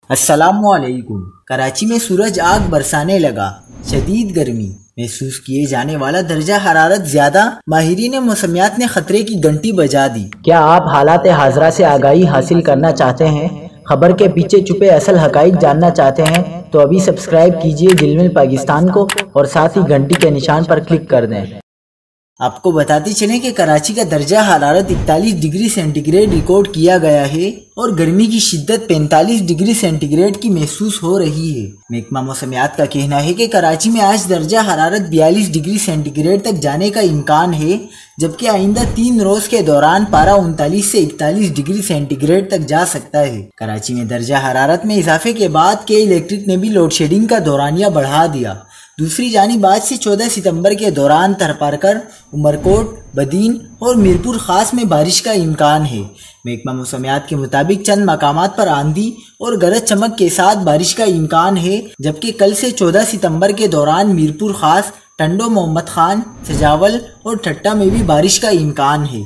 السلام علیکم۔ کراچی میں سورج آگ برسانے لگا، شدید گرمی محسوس کیے جانے والا درجہ حرارت زیادہ، ماہرین موسمیات نے خطرے کی گھنٹی بجا دی۔ کیا آپ حالات حاضرہ سے آگاہی حاصل کرنا چاہتے ہیں؟ خبر کے پیچھے چھپے اصل حقائق جاننا چاہتے ہیں تو ابھی سبسکرائب کیجئے جلمل پاکستان کو اور ساتھ ہی گھنٹی کے نشان پر کلک کر دیں۔ آپ کو بتاتے چلیں کہ کراچی کا درجہ حرارت 41 ڈگری سینٹی گریڈ ریکارڈ کیا گیا ہے اور گرمی کی شدت 45 ڈگری سینٹی گریڈ کی محسوس ہو رہی ہے۔ محکمہ موسمیات کا کہنا ہے کہ کراچی میں آج درجہ حرارت 42 ڈگری سینٹی گریڈ تک جانے کا امکان ہے، جبکہ آئندہ 3 روز کے دوران پارہ 39 سے 41 ڈگری سینٹی گریڈ تک جا سکتا ہے۔ کراچی میں درجہ حرارت میں اضافے کے بعد کے الیکٹرک نے بھی لوڈ شیڈنگ کا دورانیہ بڑھا دیا۔ دوسری جانب آج سے 14 ستمبر کے دوران تھرپارکر، عمرکوٹ، بدین اور میرپور خاص میں بارش کا امکان ہے۔ محکمہ موسمیات کے مطابق چند مقامات پر آندھی اور گرج چمک کے ساتھ بارش کا امکان ہے، جبکہ کل سے 14 ستمبر کے دوران میرپور خاص، ٹنڈو محمد خان، سجاول اور ٹھٹہ میں بھی بارش کا امکان ہے۔